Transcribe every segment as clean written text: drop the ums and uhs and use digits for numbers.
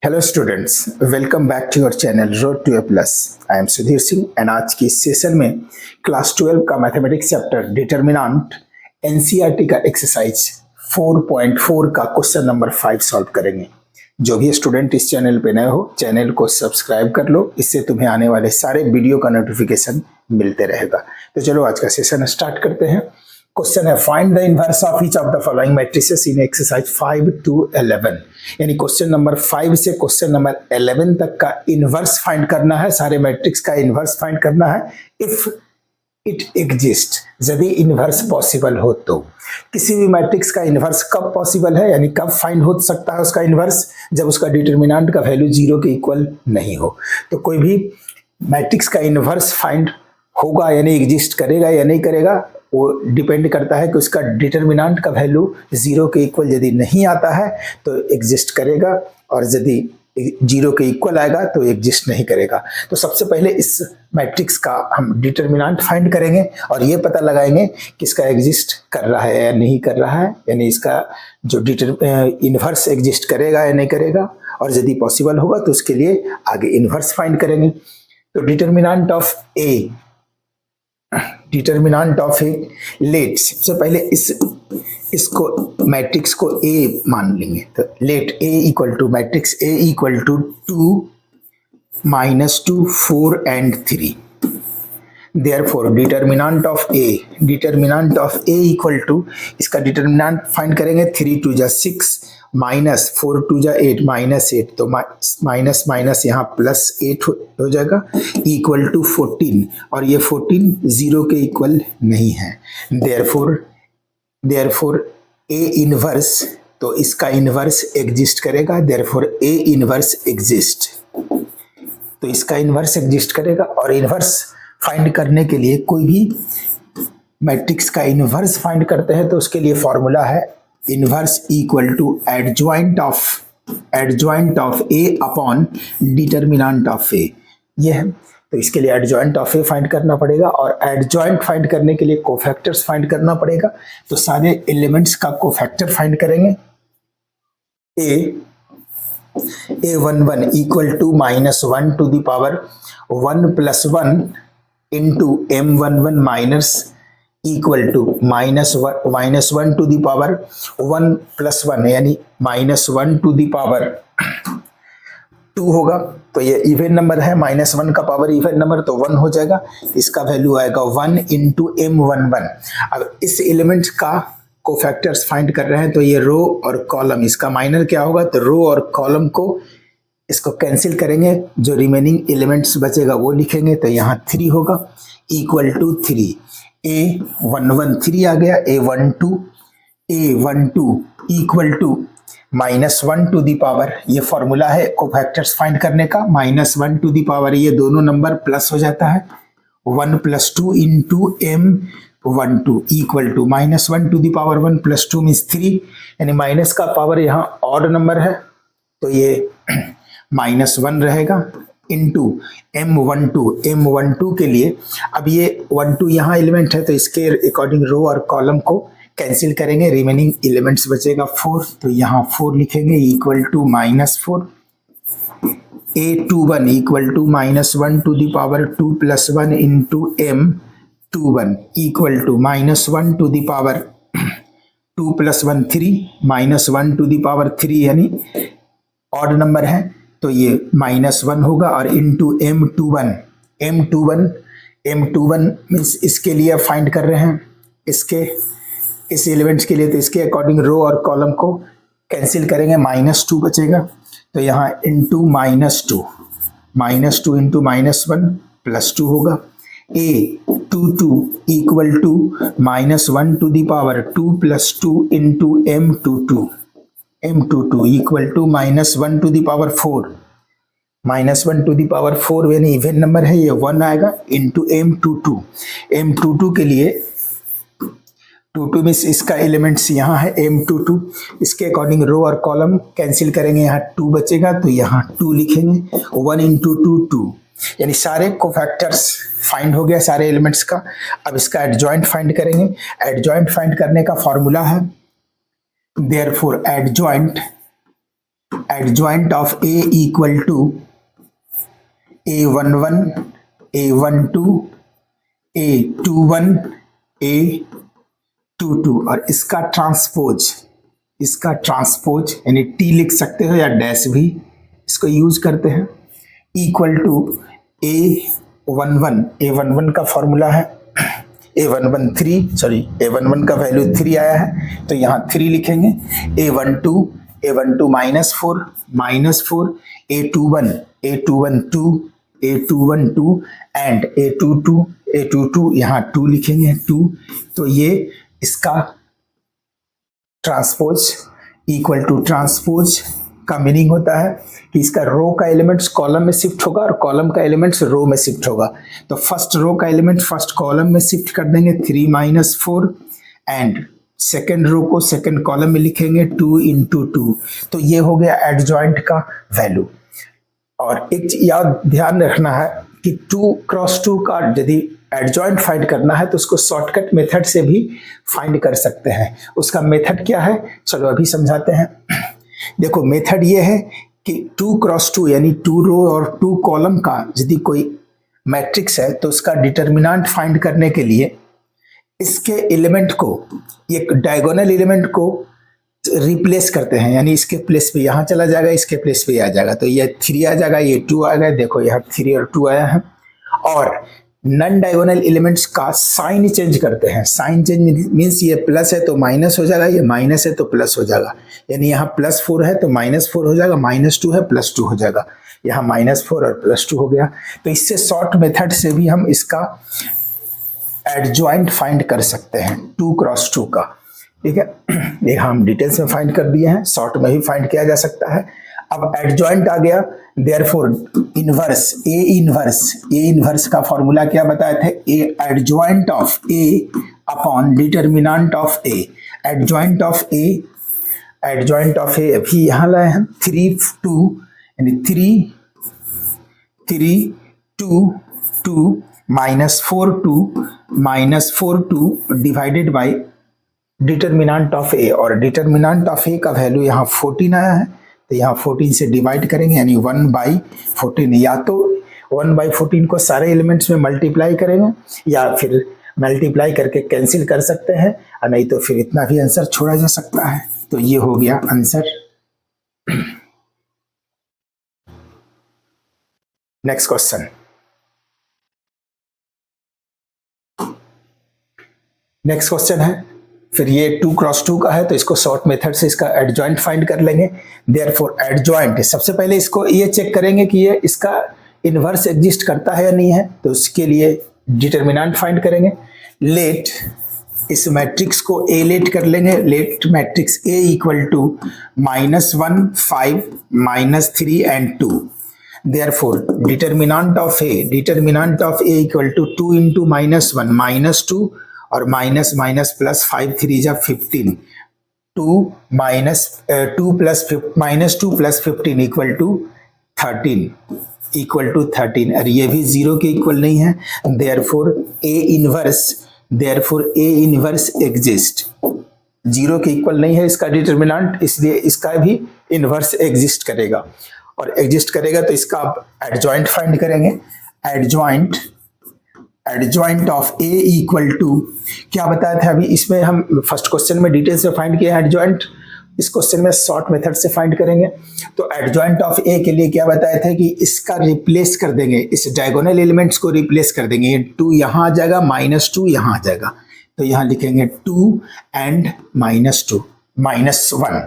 Hello students, welcome back to your channel road to A plus. I am Sudhir Singh and आज की इस session में class 12 का mathematics chapter determinant NCERT का exercise 4.4 का क्वेश्चन नंबर 5 सॉल्व करेंगे। जो भी स्टूडेंट इस चैनल पे नए हो, चैनल को सब्सक्राइब कर लो, इससे तुम्हें आने वाले सारे वीडियो का नोटिफिकेशन मिलते रहेगा। तो चलो आज का सेशन स्टार्ट करते हैं। क्वेश्चन है find the inverse of each of the following matrices in exercise 5 to 11। यानी क्वेश्चन नंबर 5 से क्वेश्चन नंबर 11 तक का इनवर्स फाइंड करना है, सारे मैट्रिक्स का इनवर्स फाइंड करना है। इफ इट एग्जिस्ट, यदि इनवर्स पॉसिबल हो तो। किसी भी मैट्रिक्स का इनवर्स कब पॉसिबल है, यानी कब फाइंड हो सकता है उसका इनवर्स, जब उसका डिटरमिनेंट का वैल्यू 0 के इक्वल नहीं हो। तो कोई भी मैट्रिक्स का इनवर्स फाइंड होगा यानी एग्जिस्ट करेगा या नहीं करेगा, वो डिपेंड करता है कि उसका डिटरमिनेंट का वैल्यू 0 के इक्वल यदि नहीं आता है तो एग्जिस्ट करेगा, और यदि 0 के इक्वल आएगा तो एग्जिस्ट नहीं करेगा। तो सबसे पहले इस मैट्रिक्स का हम डिटरमिनेंट फाइंड करेंगे और ये पता लगाएंगे कि इसका एग्जिस्ट कर रहा है या नहीं कर रहा है, यानी इसका जो इनवर्स एग्जिस्ट करेगा या नहीं करेगा, और यदि पॉसिबल होगा तो उसके लिए आगे इनवर्स फाइंड करेंगे। तो डिटरमिनेंट ऑफ ए लेट, सबसे पहले इसको मैट्रिक्स को ए मान लेंगे। तो let A equal to matrix A equal to 2, -2, 4 and 3। Therefore determinant of A equal to, इसका डिटरमिनेंट फाइंड करेंगे। 3 2 जा 6, -4 2 जा 8, -8, तो माइनस माइनस यहाँ +8 हो जाएगा, इक्वल टू 14, और ये 14 0 के इक्वल नहीं है। देयरफॉर ए इनवर्स, तो इसका इनवर्स एग्जिस्ट करेगा। देयरफॉर ए इनवर्स एग्जिस्ट, तो इसका इनवर्स एग्जिस्ट करेगा। और इनवर्स फाइंड करने के लिए, कोई भी मैट्रिक्स का इनवर्स फाइंड करते हैं तो उसके लिए फॉर्मूला है inverse equal to adjoint of A upon determinant of A. ये है, तो इसके लिए एडजॉइंट ऑफ ए फाइंड करना पड़ेगा, और एडजॉइंट फाइंड करने के लिए कोफैक्टर्स फाइंड करना पड़ेगा। तो सारे एलिमेंट्स का कोफैक्टर फाइंड करेंगे। a11 equal to -1 to the power 1 + 1 into m11 minus equal to -1 to the power 1 + 1, यानी -1 टू द पावर 2 होगा। तो ये इवन नंबर है, -1 का पावर इवन नंबर, तो 1 हो जाएगा। इसका वैल्यू आएगा 1 इंटू m11। अब इस एलिमेंट का कोफैक्टर्स फाइंड कर रहे हैं, तो ये रो और कॉलम, इसका माइनर क्या होगा, तो रो और कॉलम को इसको कैंसिल करेंगे, जो रिमेनिंग एलिमेंट्स बचेगा वो लिखेंगे। तो यहाँ 3 होगा इक्वल टू 3, a11 3 आ गया, a12 equal to -1 to the power, ये फॉर्मूला है कोफैक्टर्स फाइंड करने का। -1 टू दी पावर, ये दोनों नंबर प्लस हो जाता है, 1 + 2 into m12 equal to -1 to the power 1 + 2 means 3, यानी माइनस का पावर यहाँ ऑड नंबर है, तो ये -1 रहेगा इंटू m12 के लिए। अब ये 1 2 यहाँ एलिमेंट है, तो इसके अकॉर्डिंग रो और कॉलम को कैंसिल करेंगे, रिमेनिंग एलिमेंट्स बचेगा 4, तो यहाँ 4 लिखेंगे equal to -4। a21 equal to -1 to the power 2 + 1 into m21 equal to -1 to the power 2 + 1 3, -1 to the power 3, यानी ऑड नंबर है, तो ये -1 होगा, और इंटू m21 मीन्स इसके लिए फाइंड कर रहे हैं, इस एलिमेंट्स के लिए, तो इसके अकॉर्डिंग रो और कॉलम को कैंसिल करेंगे, -2 बचेगा, तो यहाँ इंटू -2 इंटू -1 + 2 होगा। a22 equal to -1 to the power 2 + 2 into m22 equal to -1 to the power 4, -1 to the power 4 यानी इवन नंबर है, ये 1 आएगा इंटू m22 के लिए 22 मीन्स इसका एलिमेंट्स यहाँ है m22, इसके अकॉर्डिंग रो और कॉलम कैंसिल करेंगे, यहाँ 2 बचेगा, तो यहाँ 2 लिखेंगे, 1 इंटू 2, यानी सारे कोफैक्टर्स फाइंड हो गया सारे एलिमेंट्स का। अब इसका एडजॉइंट फाइंड करेंगे। एडजॉइंट फाइंड करने का फॉर्मूला है therefore adjoint of A equal to A11, A12, A21, A22 और इसका ट्रांसपोज यानी T लिख सकते हो या डैश भी इसको यूज करते हैं, इक्वल टू A11 का फॉर्मूला है A11 का वैल्यू 3 आया है तो यहाँ 3 लिखेंगे, A12 -4 A21 एंड A22 यहाँ 2 लिखेंगे 2, तो ये इसका ट्रांसपोज इक्वल टू ट्रांसपोज का मीनिंग होता है कि इसका रो का एलिमेंट्स कॉलम में शिफ्ट होगा और कॉलम का एलिमेंट्स रो में शिफ्ट होगा। तो फर्स्ट रो का एलिमेंट फर्स्ट कॉलम में शिफ्ट कर देंगे 3 - 4 एंड सेकेंड रो को सेकेंड कॉलम में लिखेंगे 2 × 2। तो ये हो गया एडजॉइंट का वैल्यू। और एक याद ध्यान रखना है कि 2 × 2 का यदि एडजॉइंट फाइंड करना है तो उसको शॉर्टकट मेथड से भी फाइंड कर सकते हैं। उसका मेथड क्या है, चलो अभी समझाते हैं। देखो मेथड ये है कि 2 × 2 यानी 2 रो और 2 कॉलम का यदि कोई मैट्रिक्स है तो उसका डिटर्मिनेंट फाइंड करने के लिए इसके एलिमेंट को, एक डायगोनल एलिमेंट को रिप्लेस करते हैं, यानी इसके प्लेस पे यहाँ चला जाएगा, इसके प्लेस पे आ जाएगा, तो ये 3 आ जाएगा, ये 2 आ गया, देखो यहाँ 3 और 2 आया है। और नॉन डायगोनल एलिमेंट्स का साइन चेंज करते हैं। साइन चेंज मीन्स ये प्लस है तो माइनस हो जाएगा, ये माइनस है तो प्लस हो जाएगा, यानी यहाँ +4 है तो -4 हो जाएगा, -2 है +2 हो जाएगा, यहाँ -4 और +2 हो गया। तो इससे शॉर्ट मेथड से भी हम इसका एडजॉइंट फाइंड कर सकते हैं 2 × 2 का, ठीक है। ये हम डिटेल्स में फाइंड कर दिए हैं, शॉर्ट में भी फाइंड किया जा सकता है। अब एडजॉइंट आ गया, देयरफॉर इनवर्स, ए इनवर्स का फॉर्मूला क्या बताए थे, A adjoint of A upon determinant of A. Adjoint of A अभी यहाँ लाए हैं 3 2 यानी 3 2 2 -4 2 डिवाइडेड बाई डिटर्मिनेंट ऑफ ए, और डिटर्मिनेंट ऑफ ए का वैल्यू यहाँ 14 आया है तो यहाँ 14 से डिवाइड करेंगे यानी 1/14। या तो 1/14 को सारे एलिमेंट्स में मल्टीप्लाई करेंगे या फिर मल्टीप्लाई करके कैंसिल कर सकते हैं, और नहीं तो फिर इतना भी आंसर छोड़ा जा सकता है। तो ये हो गया आंसर। नेक्स्ट क्वेश्चन, है फिर ये 2 × 2 का है तो इसको शॉर्ट मेथड से इसका एडजॉइंट फाइंड कर लेंगे। देयरफॉर एडजॉइंट, सबसे पहले इसको ये चेक करेंगे कि ये इसका इन्वर्स एग्जिस्ट करता है या नहीं है, तो उसके लिए डिटर्मिनेंट फाइंड करेंगे। लेट इस मैट्रिक्स को ए लेट कर लेंगे, let matrix A equal to -1 5 -3 and 2। Therefore determinant of A equal to 2 × -1 -2 और माइनस प्लस 5 3 जा 15, 2 + 15 इक्वल टू 13, और ये भी 0 के इक्वल नहीं है। देयरफॉर ए इनवर्स एग्जिस्ट, 0 के इक्वल नहीं है इसका डिटर्मिनेंट, इसलिए इसका भी इनवर्स एग्जिस्ट करेगा, और एग्जिस्ट करेगा तो इसका एडजॉइंट फाइंड करेंगे। Adjoint of A equal to क्या बताया था अभी, इसमें हम फर्स्ट क्वेश्चन में डिटेल से फाइंड किया है एडजॉइंट, इस क्वेश्चन में शॉर्ट मेथड से फाइंड करेंगे। तो एडजॉइंट ऑफ ए के लिए क्या बताया था कि इसका रिप्लेस कर देंगे, इस डायगोनल एलिमेंट्स को रिप्लेस कर देंगे। 2 यहाँ आ जाएगा, -2 यहाँ आ जाएगा, तो यहाँ लिखेंगे 2 एंड -2 -1,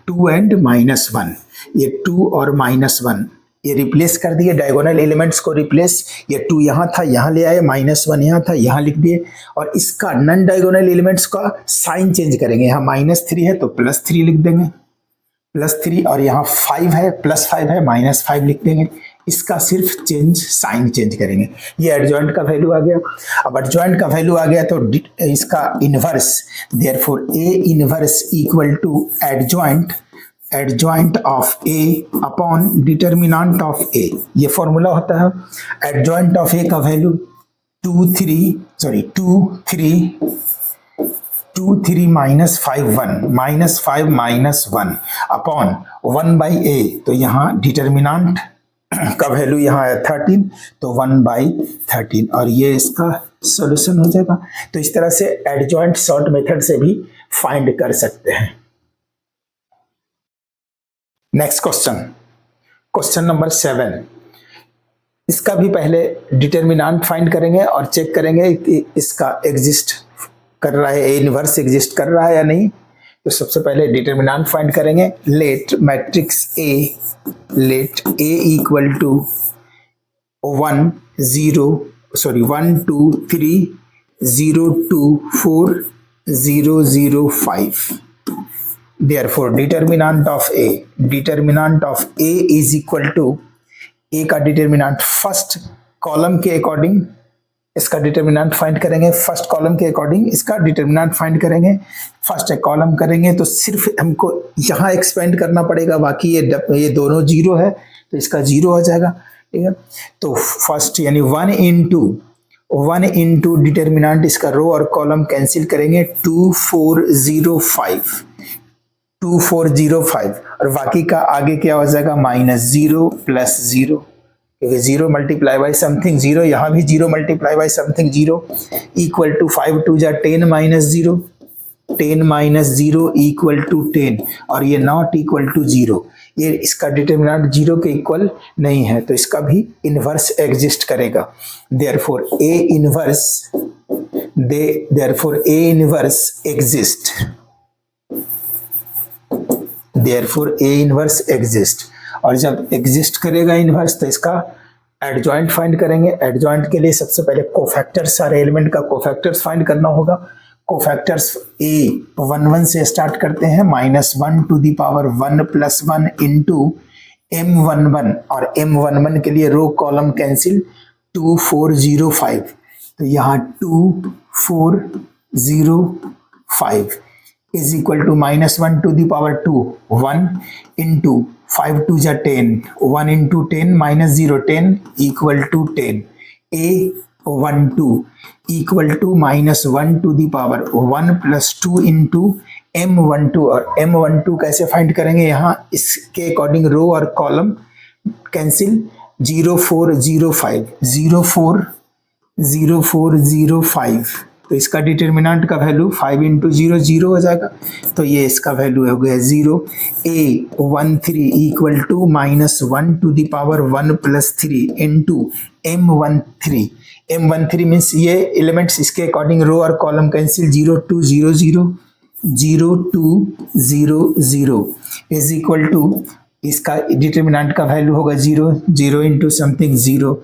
2 एंड -1, ये 2 और -1 ये रिप्लेस कर दिए, डायगोनल एलिमेंट्स को रिप्लेस, ये 2 यहाँ था यहाँ ले आए, -1 यहाँ था यहाँ लिख दिए, और इसका नॉन डायगोनल एलिमेंट्स का साइन चेंज करेंगे। यहाँ -3 है तो +3 लिख देंगे, +3, और यहाँ 5 है +5 है -5 लिख देंगे। इसका सिर्फ साइन चेंज करेंगे। ये एडजॉइंट का वैल्यू आ गया। अब एडजॉइंट का वैल्यू आ गया तो इसका inverse, therefore A inverse equal to adjoint of A upon determinant of A, ये फॉर्मूला होता है। एडजॉइंट ऑफ ए का value 2 3 2 3 minus 5 1 minus 5 minus 1 upon 1 by A, तो यहाँ डिटर्मिनांट का वैल्यू यहाँ है 13, तो 1 बाई 13 और ये इसका सॉल्यूशन हो जाएगा। तो इस तरह से एडजॉइंट सॉर्ट मेथड से भी फाइंड कर सकते हैं। Next question, question number 7। इसका भी पहले डिटर्मिनांट फाइंड करेंगे और चेक करेंगे कि इसका एग्जिस्ट कर रहा है, ए इनवर्स एग्जिस्ट कर रहा है या नहीं। तो सबसे पहले डिटर्मिनांट फाइंड करेंगे। Let matrix A, let A equal to 1 2 3 0 2 4 0 0 5। Therefore determinant of A is equal to, A का डिटर्मिनांट फर्स्ट कॉलम के अकॉर्डिंग इसका डिटर्मिनांट फाइंड करेंगे, फर्स्ट कॉलम के अकॉर्डिंग इसका डिटर्मिनांट फाइंड करेंगे। फर्स्ट कॉलम करेंगे तो सिर्फ हमको यहाँ एक्सपेंड करना पड़ेगा, बाकी ये दोनों जीरो है तो इसका जीरो हो जाएगा, ठीक है। तो फर्स्ट यानी 1 इंटू डिटर्मिनांट, इसका रो और कॉलम कैंसिल करेंगे, 2405 और बाकी का आगे क्या हो जाएगा, -0 + 0, क्योंकि 0 मल्टीप्लाई बाई समथिंग 0, यहाँ भी 0 multiply by something 0 equal to 5 2 जा 10 - 0, 10 - 0 इक्वल टू 10 और ये नॉट इक्वल टू 0, ये इसका डिटर्मिनेंट 0 के इक्वल नहीं है तो इसका भी इन्वर्स एग्जिस्ट करेगा। देयरफॉर ए इन्वर्स एग्जिस्ट और जब एग्जिस्ट करेगा इन्वर्स तो इसका एडजॉइंट फाइंड करेंगे। एडजॉइंट के लिए सबसे पहले कोफैक्टर्स, सारे एलिमेंट का कोफैक्टर्स फाइंड करना होगा। कोफैक्टर्स ए 1 1 से स्टार्ट करते हैं, -1 to the power 1 + 1 into m11 और m11 के लिए रो कॉलम कैंसिल 2405, तो यहाँ 2405 is equal to -1 to the power 2 1 into 5 2 जा 10, 1 into 10 -0 10 equal to 10, A12 equal to -1 to the power 1 + 2 into M12 और M12 कैसे फाइंड करेंगे, यहाँ इसके अकॉर्डिंग रो और कॉलम कैंसिल 0405 तो इसका डिटर्मिनेंट का वैल्यू 5 × 0 0 हो जाएगा, तो ये इसका वैल्यू हो गया 0। A13 equal to -1 to the power 1 + 3 into M13 means ये एलिमेंट्स इसके अकॉर्डिंग रो और column cancel 0 2 0 0 0 2 0 0 is equal to इसका डिटर्मिनेंट का वैल्यू होगा 0 0 into something 0।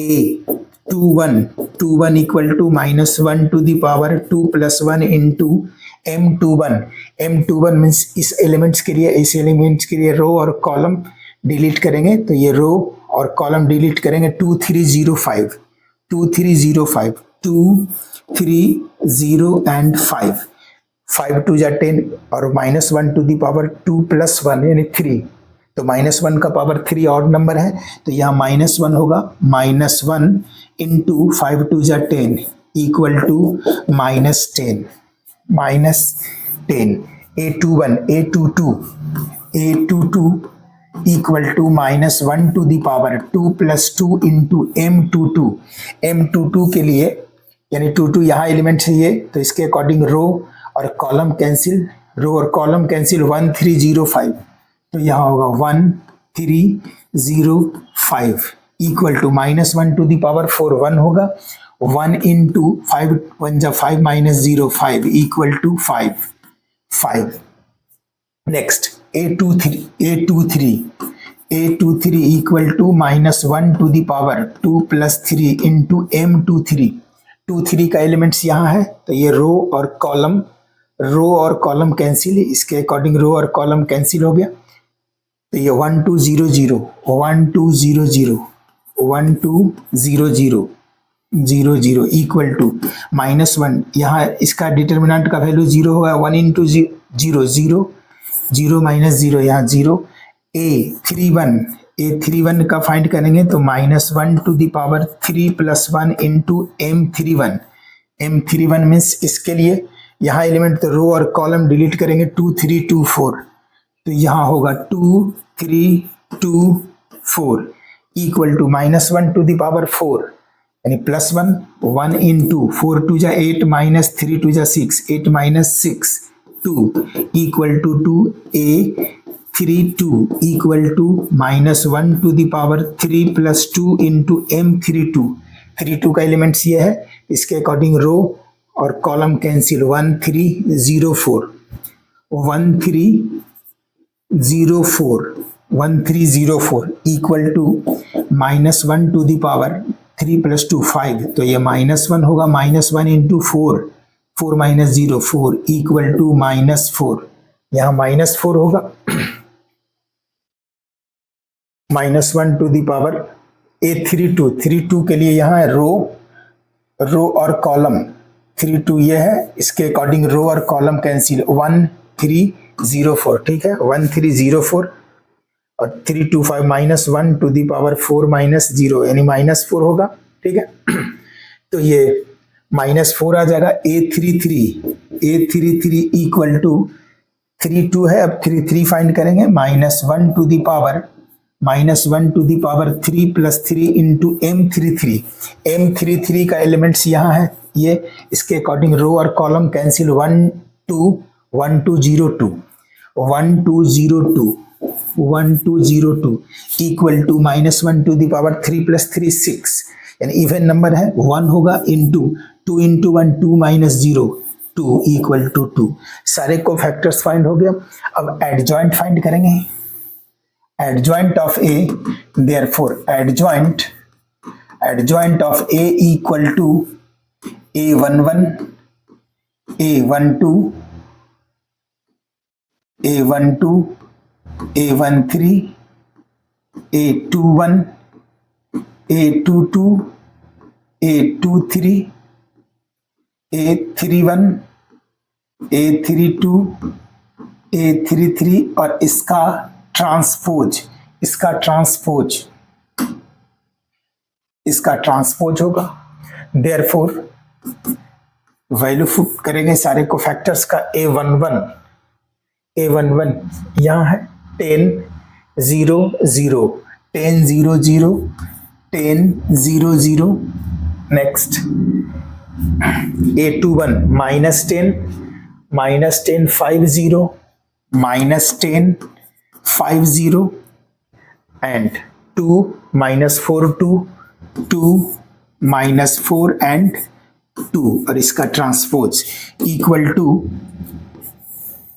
A21 equal to -1 to the power 2 + 1 into M21 means इस elements के लिए रो और कॉलम डिलीट करेंगे, तो ये रो और कॉलम डिलीट करेंगे 2305 2 3 एंड 5 2 जा 10 और -1 टू द पावर 2 + 1 यानी 3, तो -1 का पावर 3 ऑड नंबर है तो यहाँ -1 होगा, -1 इंटू 5 2 जा 10 equal to -10 A22 equal to -1 to the power 2 + 2 into M22 के लिए यानी 22 यहाँ एलिमेंट है ये, तो इसके अकॉर्डिंग रो और कॉलम कैंसिल 1305, तो यहाँ होगा 1305 equal to -1 to the power 4 1 होगा, 1 इंटू 5 1 जा 5 -0 5 equal to 5। Next A23 equal to -1 to the power 2 + 3 into M23 का एलिमेंट्स यहाँ है, तो ये रो और कॉलम कैंसिल, इसके अकॉर्डिंग रो और कॉलम कैंसिल हो गया, तो ये 1 2 0 0 1 2 0 0 1 2 0 0 0 0 इक्वल टू -1, यहाँ इसका डिटर्मिनेंट का वैल्यू 0 होगा, 1 इंटू 0 0 0 -0 यहाँ 0। A31 का फाइंड करेंगे तो -1 to the power 3 + 1 into M31 means इसके लिए यहाँ एलिमेंट तो रो और कॉलम डिलीट करेंगे 2 3 2 4, तो यहाँ होगा 2 3 2 4 equal to -1 to the power 4 यानी +1 1 इंटू 4 2 जा 8 -3 2 जा 6 8 -6 2 equal to 2 a 3 2 equal to -1 to the power 3 plus 2 into m 3 2 का एलिमेंट्स ये है, इसके अकॉर्डिंग रो और column cancel 1 3 0 4 1 3 0 4 1 3 0 4 equal to -1 to the power 3 plus 2 5, तो ये -1 होगा -1 इंटू 4 4 माइनस 0 4 इक्वल टू -4, यहाँ -4 होगा -1 टू द पावर a 3 2 के लिए यहाँ है रो और कॉलम 3 2 ये है, इसके अकॉर्डिंग रो और कॉलम कैंसिल 1 3 0 4, ठीक है 1 3 0 4 और 3 2 5 -1 टू द पावर 4 माइनस 0 यानी -4 होगा, ठीक है। तो ये -4 आ जाएगा a 3 3 इक्वल टू 3 2 है, अब 3 3 फाइंड करेंगे -1 to the power 3 plus 3 into m 3 का एलिमेंट्स यहाँ है ये, इसके अकॉर्डिंग रो और column cancel 1 2 1 2 0 2 1 2 0 2 1 2 0 2 equal to -1 to the power 3 plus 3 6 यानी इवन नंबर है 1 होगा into 2 into 1 2 minus 0 2 equal to 2, सारे को फैक्टर्स फाइंड हो गया। अब एडजॉइंट फाइंड करेंगे, adjoint of a, therefore adjoint of a equal to a11 a12 a12 a13 a21 a22 a23 a31 a32 a33 और इसका ट्रांसपोज होगा। देयरफॉर वैल्यू पुट करेंगे सारे को फैक्टर्स का a11 यहाँ है 10 0 0 10 0 0 10 0 0, नेक्स्ट a21 -10 5 0 -10 5 0 and 2 -4 2 2 -4 and 2 और इसका ट्रांसपोज इक्वल टू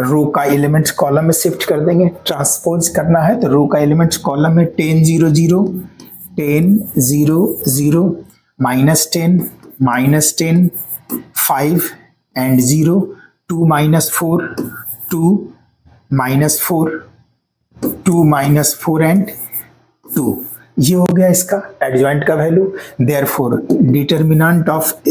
रो का एलिमेंट्स कॉलम में शिफ्ट कर देंगे, ट्रांसपोज करना है तो रो का एलिमेंट्स कॉलम में 10 0 0 10 0 0 -10 5 and 0 2 -4 2 -4 2 -4 and 2, ये हो गया इसका एडजॉइंट का value. Therefore determinant of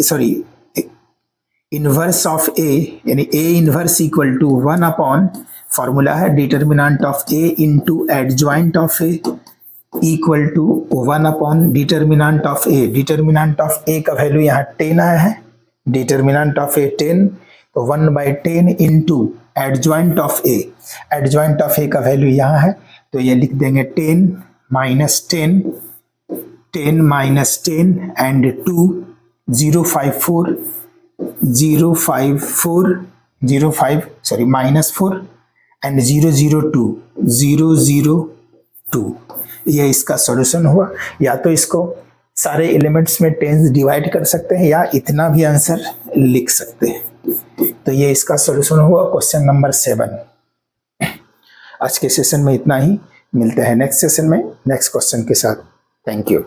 inverse of A यानी A inverse equal to 1 upon formula है determinant of A into adjoint of A equal to 1 upon determinant of A. Determinant of A का value यहाँ 10 आया है, determinant of ए 10, तो 1/10 into adjoint of A, adjoint of A का value यहाँ है तो ये लिख देंगे 10 -10 10 -10 एंड 2 -4 एंड 002 ये इसका सॉल्यूशन हुआ। या तो इसको सारे एलिमेंट्स में 10 डिवाइड कर सकते हैं या इतना भी आंसर लिख सकते हैं। तो ये इसका सॉल्यूशन हुआ क्वेश्चन नंबर 7। आज के सेशन में इतना ही, मिलते हैं नेक्स्ट सेशन में नेक्स्ट क्वेश्चन के साथ। Thank you.